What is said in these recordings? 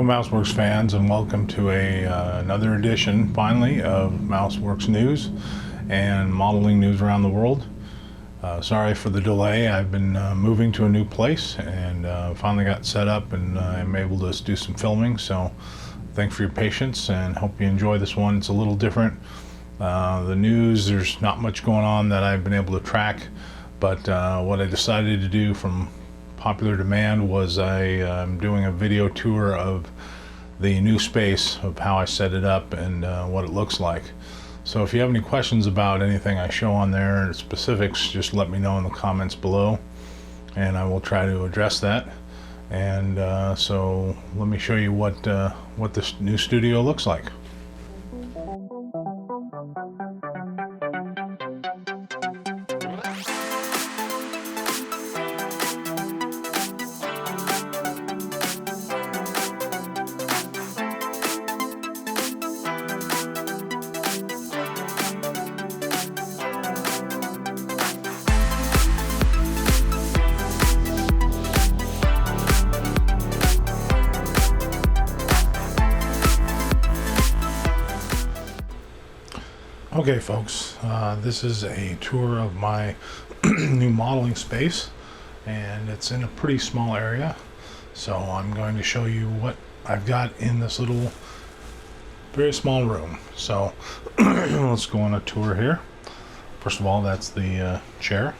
MouseWorks fans, and welcome to another edition, finally, of MouseWorks news and modeling news around the world. Sorry for the delay. I've been moving to a new place and finally got set up, and I'm able to do some filming. So thanks for your patience and hope you enjoy this one. It's a little different. The news, there's not much going on that I've been able to track, but what I decided to do from popular demand was I'm doing a video tour of the new space, of how I set it up and what it looks like. So if you have any questions about anything I show on there, specifics, just let me know in the comments below and I will try to address that. And so let me show you what this new studio looks like. Okay folks, this is a tour of my new modeling space, and it's in a pretty small area, so I'm going to show you what I've got in this little very small room. So let's go on a tour here. First of all, that's the chair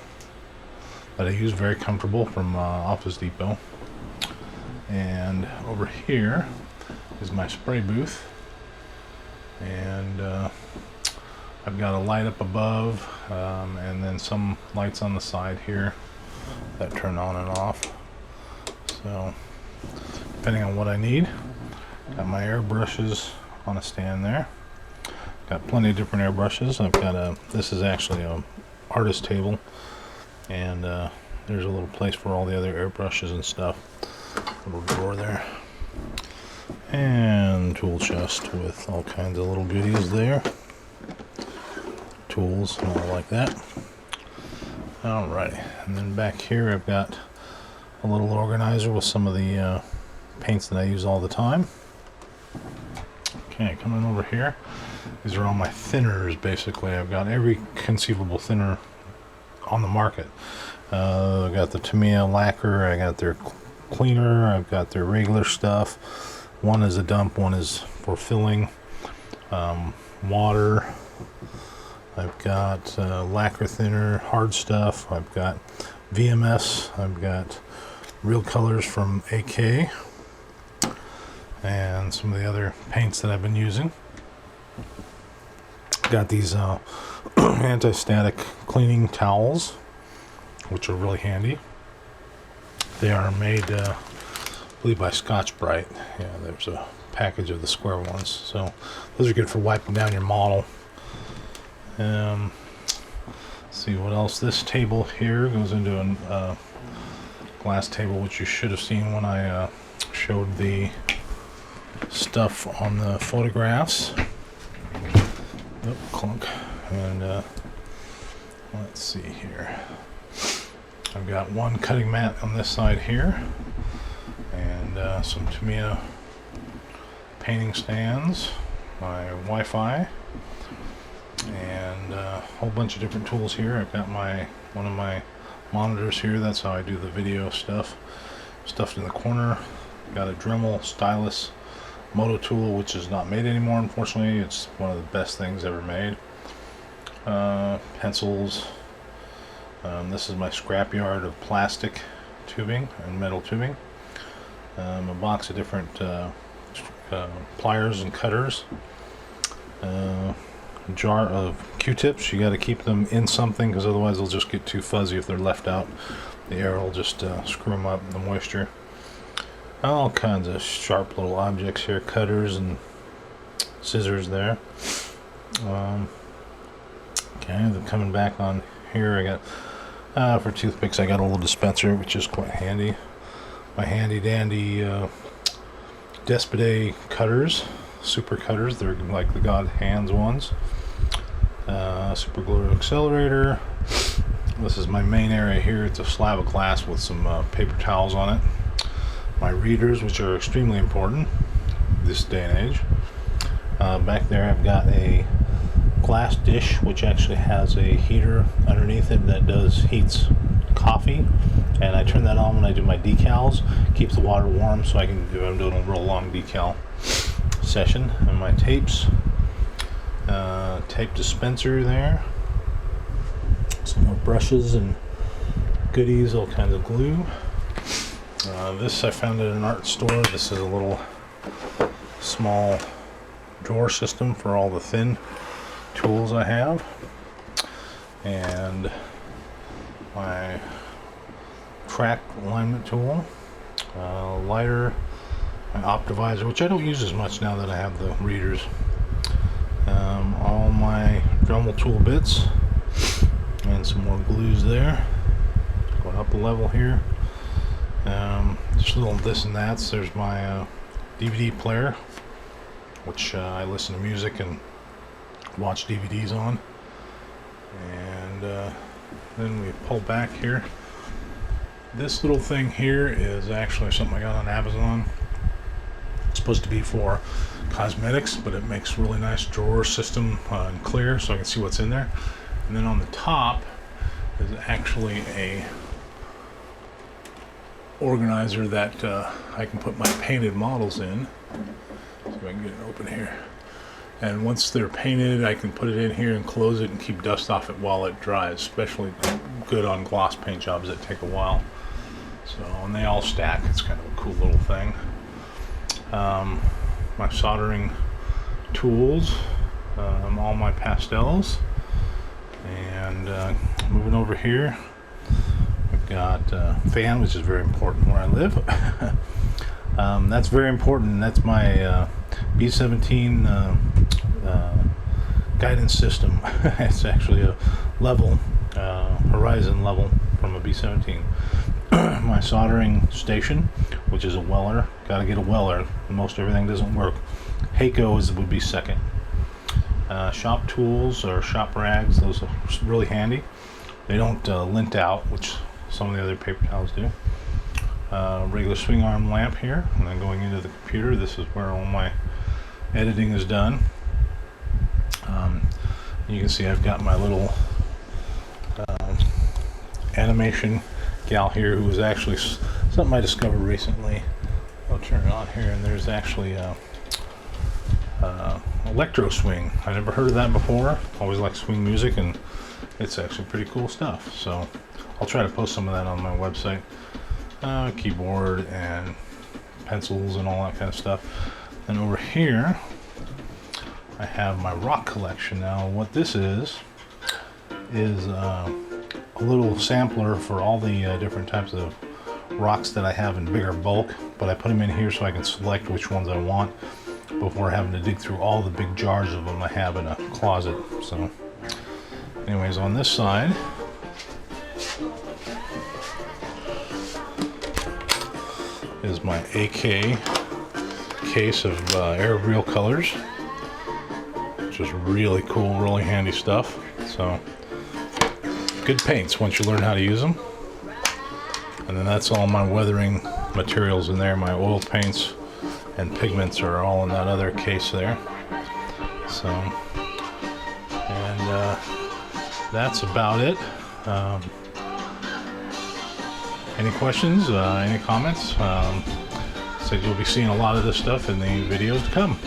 that I use, very comfortable, from Office Depot. And over here is my spray booth, and I've got a light up above, and then some lights on the side here that turn on and off. So depending on what I need. Got my airbrushes on a stand there. Got plenty of different airbrushes. I've got this is actually a artist table, and there's a little place for all the other airbrushes and stuff. Little drawer there. And tool chest with all kinds of little goodies there. Tools and all like that. Alright, and then back here I've got a little organizer with some of the paints that I use all the time. Okay, coming over here, these are all my thinners. Basically, I've got every conceivable thinner on the market. I've got the Tamiya lacquer, I got their cleaner, I've got their regular stuff. One is a dump, one is for filling. Water. I've got lacquer thinner, hard stuff. I've got VMS. I've got real colors from AK, and some of the other paints that I've been using. Got these anti-static cleaning towels, which are really handy. They are made, I believe, by Scotch-Brite. Yeah, there's a package of the square ones. So those are good for wiping down your model. Let's see what else. This table here goes into a glass table, which you should have seen when I showed the stuff on the photographs. Oh, clunk. And let's see here. I've got one cutting mat on this side here, and some Tamiya painting stands, my Wi-Fi, and a whole bunch of different tools here. I've got one of my monitors here. That's how I do the video stuff. Stuffed in the corner. Got a Dremel stylus moto tool, which is not made anymore, unfortunately. It's one of the best things ever made. Pencils. This is my scrapyard of plastic tubing and metal tubing. A box of different pliers and cutters. Jar of Q-tips. You got to keep them in something, because otherwise they'll just get too fuzzy if they're left out. The air will just screw them up, the moisture. All kinds of sharp little objects here, cutters and scissors there. Okay, then coming back on here, I got for toothpicks, I got a little dispenser, which is quite handy. My handy dandy Despide cutters, super cutters. They're like the God Hands ones. Super glue accelerator. This is my main area here. It's a slab of glass with some paper towels on it. My readers, which are extremely important. this day and age. Back there I've got a glass dish which actually has a heater underneath it that heats coffee, and I turn that on when I do my decals. Keeps the water warm so I can do, I'm doing a real long decal session. And my tapes, tape dispenser there, some more brushes and goodies, all kinds of glue. This I found at an art store. This is a little small drawer system for all the thin tools I have, and my track alignment tool, lighter, my optivisor, which I don't use as much now that I have the readers, all my Dremel tool bits, and some more glues there. Going up a level here, just a little this and that. So there's my DVD player, which I listen to music and watch DVDs on. And then we pull back here. This little thing here is actually something I got on Amazon. It's supposed to be for cosmetics, but it makes really nice drawer system and clear, so I can see what's in there. And then on the top is actually a organizer that I can put my painted models in. See if I can get it open here. And once they're painted, I can put it in here and close it and keep dust off it while it dries, especially good on gloss paint jobs that take a while. So, and they all stack. It's kind of a cool little thing. My soldering tools, all my pastels, and moving over here, we've got a fan, which is very important where I live. That's very important. That's my B17 guidance system. It's actually a level, horizon level from a B17. My soldering station, which is a Weller. Got to get a Weller. Most everything doesn't work. Heiko would be second. Shop tools or shop rags, those are really handy. They don't lint out, which some of the other paper towels do. Regular swing arm lamp here, and then going into the computer, this is where all my editing is done. You can see I've got my little animation gal here, who was actually something I discovered recently. I'll turn it on here, and there's actually electro swing. I never heard of that before. Always like swing music, and it's actually pretty cool stuff. So I'll try to post some of that on my website. Keyboard and pencils and all that kind of stuff. And over here I have my rock collection. Now what this is a little sampler for all the different types of rocks that I have in bigger bulk, but I put them in here so I can select which ones I want before having to dig through all the big jars of them I have in a closet. So anyways, on this side is my AK case of Arab Real colors, which is really cool, really handy stuff. So good paints once you learn how to use them. And then that's all my weathering materials in there. My oil paints and pigments are all in that other case there. So, and that's about it. Any questions, any comments? Said you'll be seeing a lot of this stuff in the videos to come.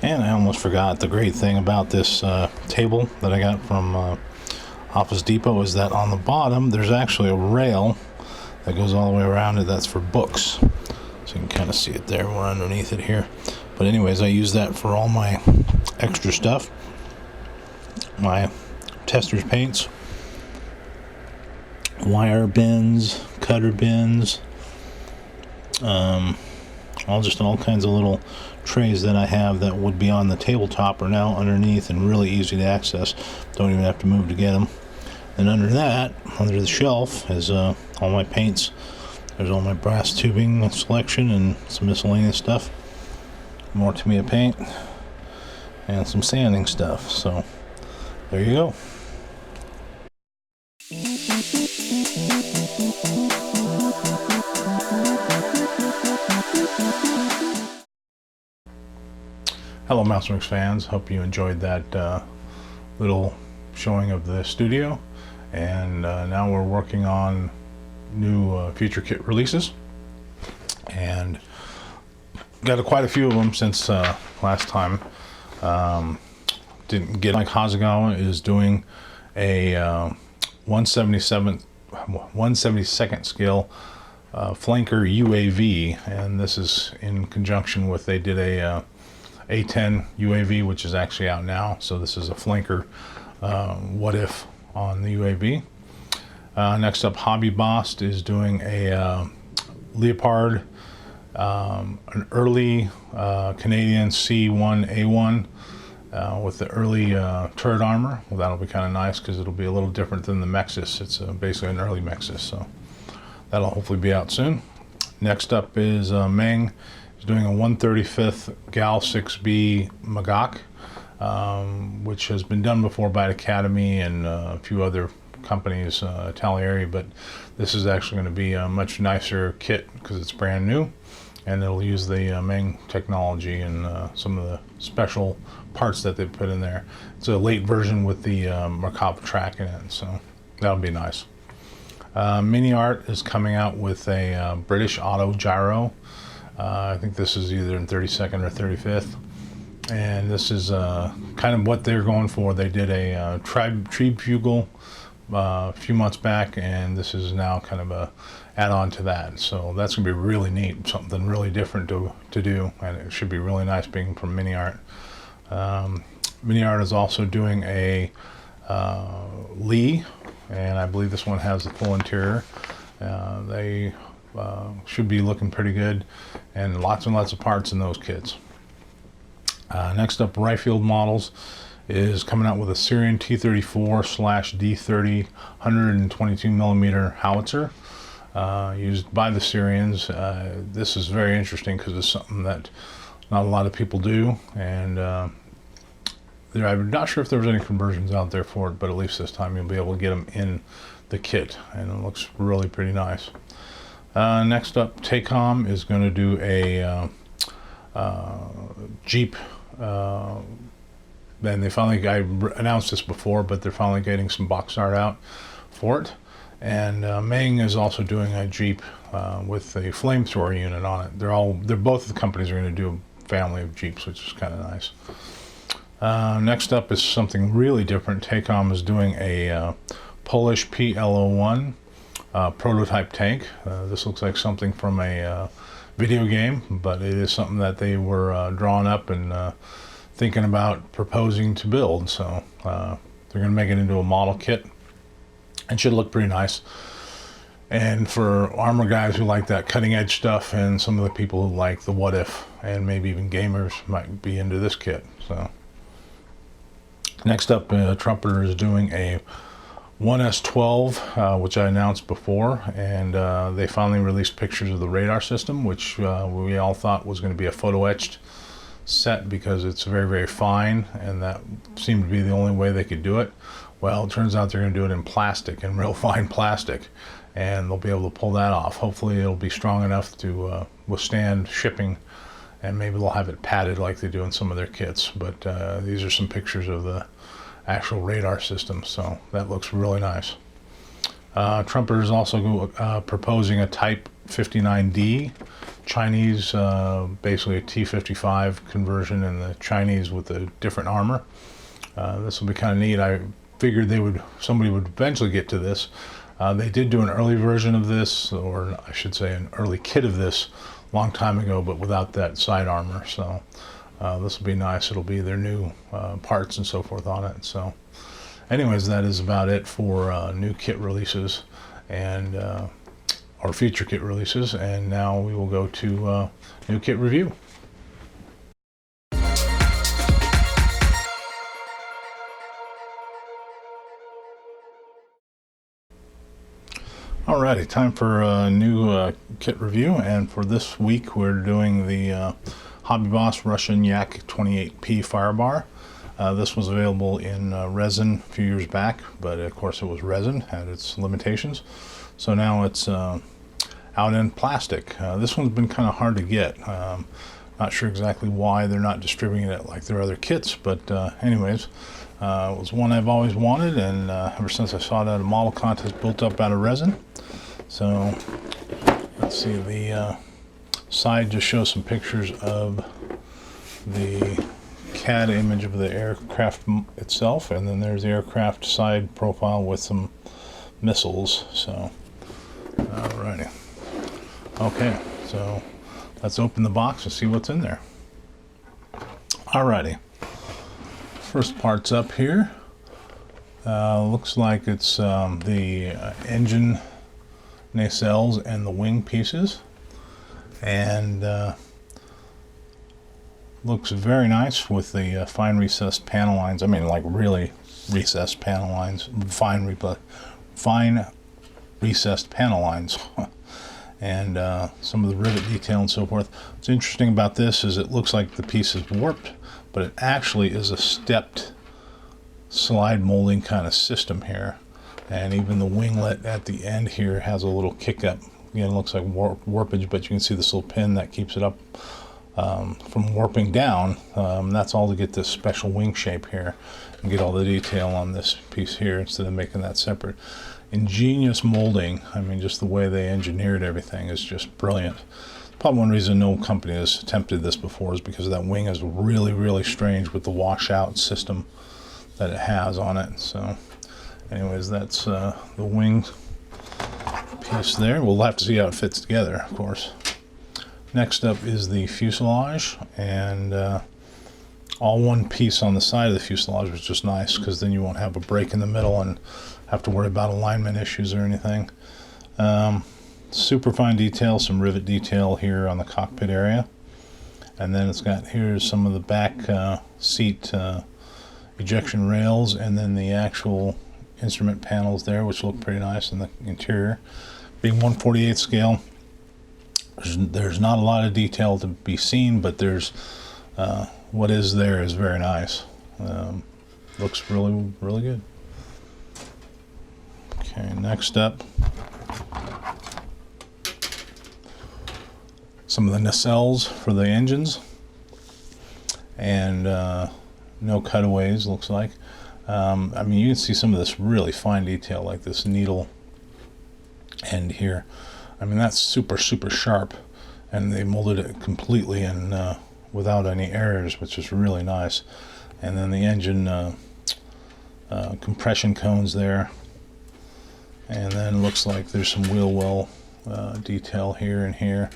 And I almost forgot, the great thing about this table that I got from Office Depot is that on the bottom there's actually a rail that goes all the way around it. That's for books. So you can kind of see it there. We're underneath it here. But anyways, I use that for all my extra stuff. My tester's paints, wire bins, cutter bins, all kinds of little trays that I have that would be on the tabletop are now underneath and really easy to access. Don't even have to move to get them. And under that, under the shelf, is all my paints. There's all my brass tubing selection and some miscellaneous stuff. More Tamiya paint and some sanding stuff. So there you go. Hello MouseWorks fans, hope you enjoyed that little showing of the studio, and now we're working on new future kit releases, and got quite a few of them since last time. Didn't get, like, Hasegawa is doing a 172nd scale flanker UAV, and this is in conjunction with, they did a A10 UAV, which is actually out now. So this is a flanker what if on the UAV. Next up, Hobby Boss is doing a Leopard, an early Canadian C1A1 with the early turret armor. Well, that'll be kind of nice because it'll be a little different than the Mexus. It's basically an early Mexus, so that'll hopefully be out soon. Next up is Meng. He's doing a 135th Gal 6B Magak, which has been done before by Academy and a few other companies, Talieri, but this is actually going to be a much nicer kit because it's brand new, and it'll use the Meng technology and some of the special parts that they put in there. It's a late version with the Markov track in it, so that'll be nice. Miniart is coming out with a British auto gyro. I think this is either in 32nd or 35th, and this is kind of what they're going for. They did a Tribugle a few months back, and this is now kind of a add-on to that. So that's gonna be really neat, something really different to do, and it should be really nice being from Miniart. Miniart is also doing a Lee, and I believe this one has the full interior. They should be looking pretty good, and lots of parts in those kits. Next up, Riffield Models is coming out with a Syrian T-34/D-30 122mm howitzer used by the Syrians. This is very interesting because it's something that not a lot of people do, and I'm not sure if there was any conversions out there for it, but at least this time you'll be able to get them in the kit, and it looks really pretty nice. Next up, Takom is going to do a Jeep, and they finally, I announced this before, but they're finally getting some box art out for it. And Meng is also doing a Jeep with a flamethrower unit on it. They're both the companies are going to do a family of Jeeps, which is kind of nice. Next up is something really different. Takom is doing a Polish PL01 prototype tank. This looks like something from a video game, but it is something that they were drawing up and thinking about proposing to build. So they're going to make it into a model kit and should look pretty nice. And for armor guys who like that cutting edge stuff, and some of the people who like the what if, and maybe even gamers, might be into this kit. So next up, Trumpeter is doing a 1S12, which I announced before, and they finally released pictures of the radar system, which we all thought was going to be a photo etched set because it's very fine, and that seemed to be the only way they could do it. Well, it turns out they're going to do it in plastic, in real fine plastic, and they'll be able to pull that off. Hopefully it'll be strong enough to withstand shipping, and maybe they'll have it padded like they do in some of their kits. But these are some pictures of the actual radar system, so that looks really nice. Trumpeter is also proposing a Type 59D Chinese, basically a T-55 conversion in the Chinese with a different armor. This will be kind of neat. I figured somebody would eventually get to this. They did do an early version of this, or I should say an early kit of this, a long time ago, but without that side armor. So this will be nice. It'll be their new parts and so forth on it. So anyways, that is about it for new kit releases and or future kit releases. And now we will go to new kit review. Alrighty, time for a new kit review, and for this week we're doing the Hobby Boss Russian Yak 28P Firebar. This was available in resin a few years back, but of course it was resin, had its limitations. So now it's out in plastic. This one's been kind of hard to get. Not sure exactly why they're not distributing it like their other kits, but anyways, it was one I've always wanted, and ever since I saw it at a model contest built up out of resin. So let's see, the side just shows some pictures of the CAD image of the aircraft itself, and then there's the aircraft side profile with some missiles. So alrighty, okay, so let's open the box and see what's in there. Alrighty, first part's up here. Looks like it's the engine nacelles and the wing pieces, and looks very nice with the fine recessed panel lines. I mean, like really recessed panel lines, fine recessed panel lines. And some of the rivet detail and so forth. What's interesting about this is it looks like the piece is warped, but it actually is a stepped slide molding kind of system here. And even the winglet at the end here has a little kick up. Again, it looks like warpage, but you can see this little pin that keeps it up from warping down. That's all to get this special wing shape here and get all the detail on this piece here instead of making that separate. Ingenious molding. I mean, just the way they engineered everything is just brilliant. Probably one reason no company has attempted this before is because that wing is really, really strange with the washout system that it has on it. So anyways, that's the wing piece there. We'll have to see how it fits together, of course. Next up is the fuselage, and all one piece on the side of the fuselage, which is nice because then you won't have a break in the middle and have to worry about alignment issues or anything. Super fine detail, some rivet detail here on the cockpit area, and then it's got here's some of the back seat ejection rails, and then the actual instrument panels there, which look pretty nice in the interior. Being 1/48 scale, there's not a lot of detail to be seen, but there's what is there is very nice. Looks really, really good. Okay, next up, some of the nacelles for the engines, and no cutaways, looks like. I mean, you can see some of this really fine detail, like this needle end here. I mean, that's super, super sharp, and they molded it completely and without any errors, which is really nice. And then the engine compression cones there. And then looks like there's some wheel well detail here and here,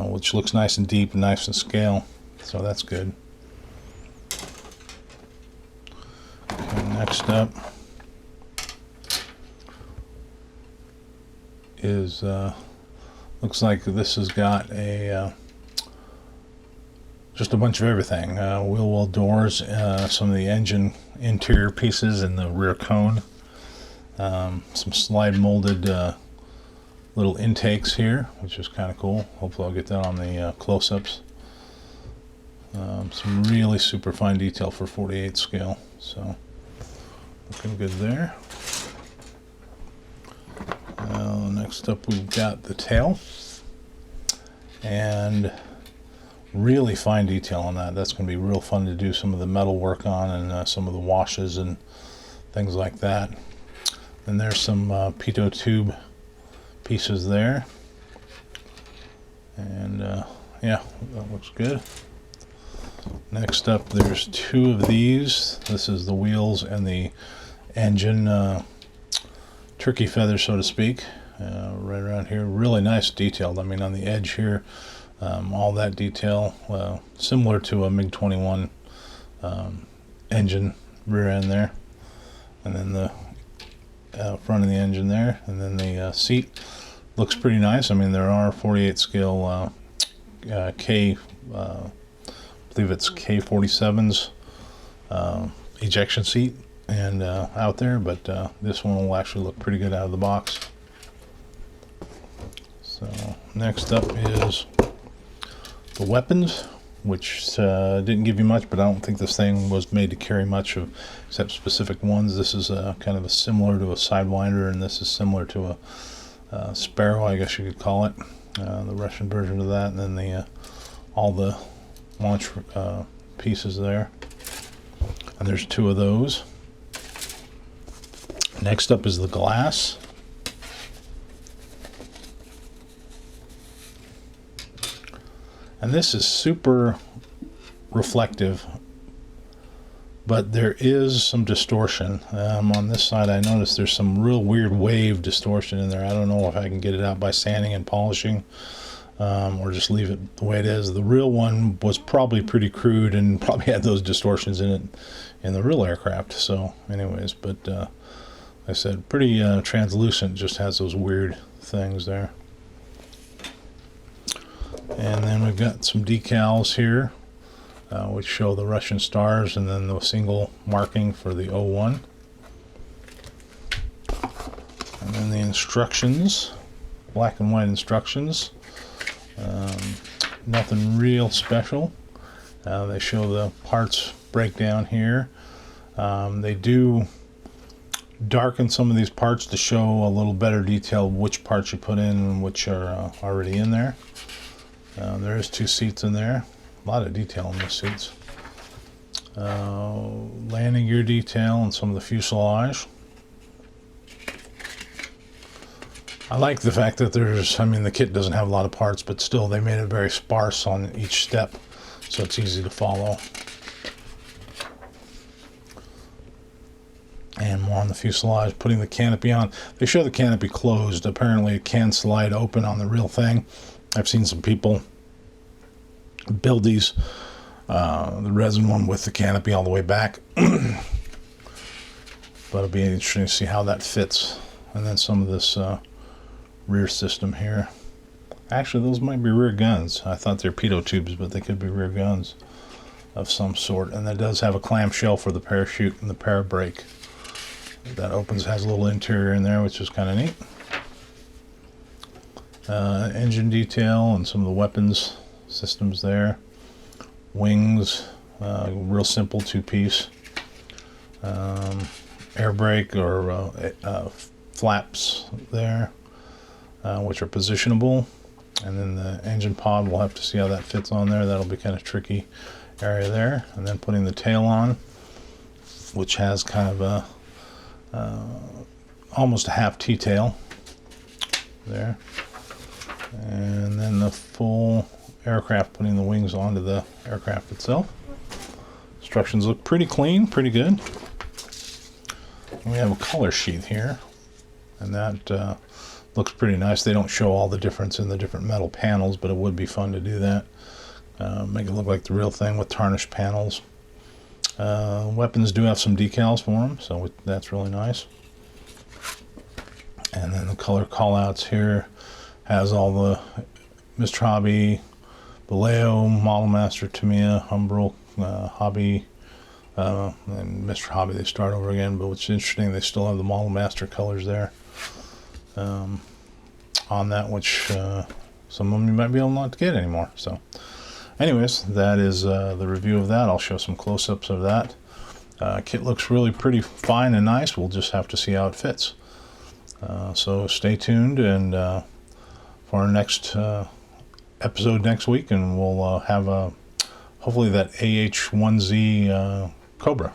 which looks nice and deep and nice in scale, so that's good. Okay, next up is looks like this has got a just a bunch of everything. Wheel well doors, some of the engine interior pieces in the rear cone. Some slide molded little intakes here, which is kind of cool. Hopefully I'll get that on the close-ups. Some really super fine detail for 48 scale, so looking good there. Next up we've got the tail, and really fine detail on that. That's going to be real fun to do some of the metal work on, and some of the washes and things like that. And there's some pitot tube pieces there, and yeah, that looks good. Next up, there's two of these. This is the wheels and the engine turkey feather, so to speak, right around here. Really nice detailed. I mean, on the edge here, all that detail, similar to a MiG-21 engine rear end there, and then the front of the engine there, and then the seat looks pretty nice. I mean, there are 48 scale K, I believe it's K-47s ejection seat and out there, but this one will actually look pretty good out of the box. So next up is the weapons, which didn't give you much, but I don't think this thing was made to carry much of except specific ones. This is kind of similar to a Sidewinder, and this is similar to a Sparrow, I guess you could call it, the Russian version of that. And then the all the launch pieces there. And there's 2 of those. Next up is the glass. And this is super reflective, but there is some distortion. On this side I noticed there's some real weird wave distortion in there. I don't know if I can get it out by sanding and polishing, or just leave it the way it is. The real one was probably pretty crude and probably had those distortions in it in the real aircraft. So anyways, but like I said, pretty translucent, just has those weird things there. And then we've got some decals here, which show the Russian stars and then the single marking for the 01. And then the instructions, black and white instructions. Nothing real special. They show the parts breakdown here. They do darken some of these parts to show a little better detail which parts you put in and which are already in there. There's 2 seats in there. A lot of detail in the seats. Landing gear detail and some of the fuselage. I like the fact that there's, I mean, the kit doesn't have a lot of parts, but still they made it very sparse on each step, so it's easy to follow. And more on the fuselage, putting the canopy on. They show the canopy closed. Apparently it can slide open on the real thing. I've seen some people build these, the resin one with the canopy all the way back. But it'll be interesting to see how that fits. And then some of this rear system here. Actually, those might be rear guns. I thought they're pitot tubes, but they could be rear guns of some sort. And that does have a clamshell for the parachute and the parabrake. That opens, has a little interior in there, which is kind of neat. Engine detail and some of the weapons systems there. Wings, real simple 2-piece. Air brake or flaps there, which are positionable. And then the engine pod, we'll have to see how that fits on there. That'll be kind of tricky area there. And then putting the tail on, which has kind of a almost a half T-tail there. And then the full aircraft, putting the wings onto the aircraft itself. Instructions look pretty clean, pretty good. We have a color sheet here, and that looks pretty nice. They don't show all the difference in the different metal panels, but it would be fun to do that. Make it look like the real thing with tarnished panels. Weapons do have some decals for them, so that's really nice. And then the color callouts here has all the Mr. Hobby, Vallejo, Model Master, Tamiya, Humbrol, Hobby, and Mr. Hobby. They start over again, but what's interesting, they still have the Model Master colors there on that, which some of them you might be able not to get anymore. So anyways, that is the review of that. I'll show some close-ups of that. Kit looks really pretty fine and nice. We'll just have to see how it fits. So stay tuned and for our next episode next week, and we'll have hopefully that AH-1Z Cobra.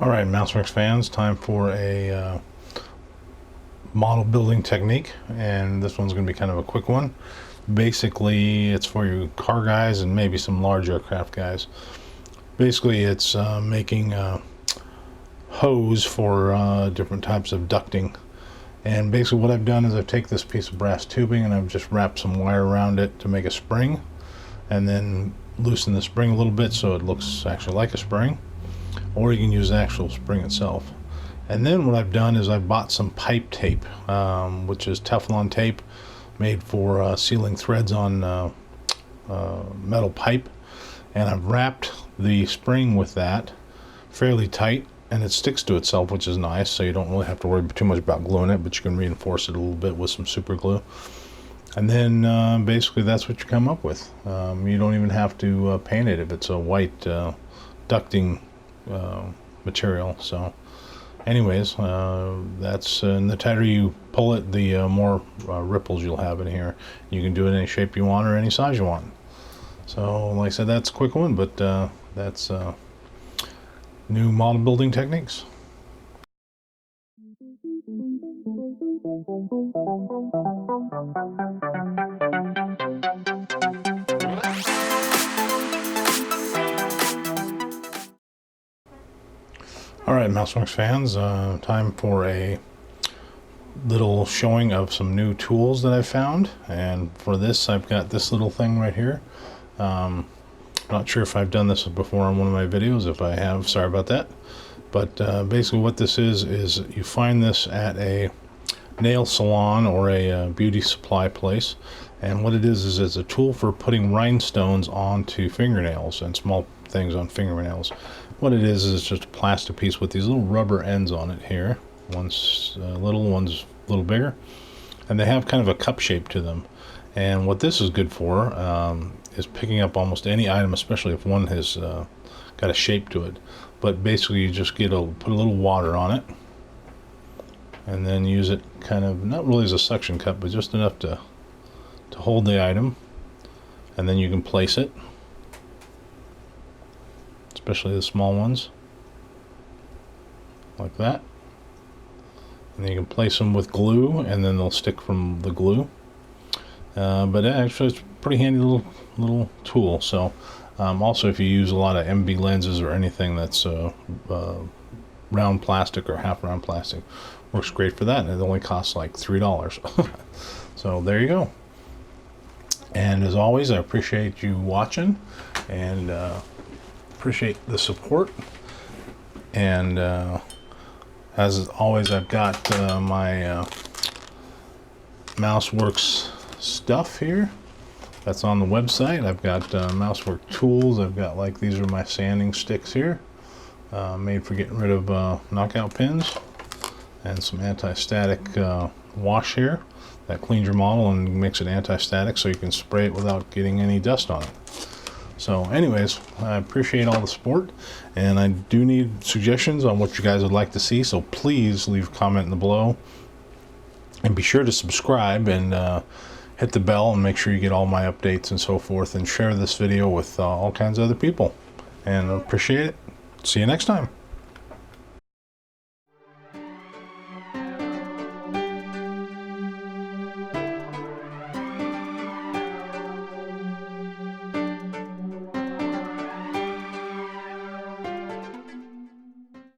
Alright, MouseWorks fans, time for a model building technique, and this one's going to be kind of a quick one. Basically, it's for you car guys and maybe some large aircraft guys. Basically, it's making hose for different types of ducting And basically what I've done is I've taken this piece of brass tubing and I've just wrapped some wire around it to make a spring, and then loosen the spring a little bit so it looks actually like a spring, or you can use the actual spring itself. And then what I've done is I bought some pipe tape, which is Teflon tape made for sealing threads on metal pipe, and I've wrapped the spring with that fairly tight, and it sticks to itself, which is nice, so you don't really have to worry too much about gluing it, but you can reinforce it a little bit with some super glue. And then basically that's what you come up with. You don't even have to paint it if it's a white ducting material. So anyways, that's and the tighter you pull it, the more ripples you'll have in here. You can do it any shape you want or any size you want. So like I said, that's a quick one, but that's new model building techniques. Alright, MouseWorks fans, time for a little showing of some new tools that I've found. And for this, I've got this little thing right here. Not sure if I've done this before on one of my videos. If I have, sorry about that. But basically what this is you find this at a nail salon or a beauty supply place. And what it is it's a tool for putting rhinestones onto fingernails and small things on fingernails. What it is it's just a plastic piece with these little rubber ends on it here. One's little, one's a little bigger. And they have kind of a cup shape to them. And what this is good for is picking up almost any item, especially if one has got a shape to it. But basically you just put a little water on it, and then use it kind of, not really as a suction cup, but just enough to hold the item. And then you can place it, especially the small ones, like that. And then you can place them with glue, and then they'll stick from the glue. But actually it's a pretty handy little tool. So also if you use a lot of MB lenses or anything that's round plastic or half round plastic, works great for that, and it only costs like $3. So there you go. And as always, I appreciate you watching, and appreciate the support. And as always, I've got my MouseWorks stuff here that's on the website. I've got MouseWorks tools. I've got, like, these are my sanding sticks here, made for getting rid of knockout pins, and some anti-static wash here that cleans your model and makes it anti-static so you can spray it without getting any dust on it. So anyways, I appreciate all the support, and I do need suggestions on what you guys would like to see, so please leave a comment below, and be sure to subscribe and hit the bell and make sure you get all my updates and so forth, and share this video with all kinds of other people. And I appreciate it. See you next time.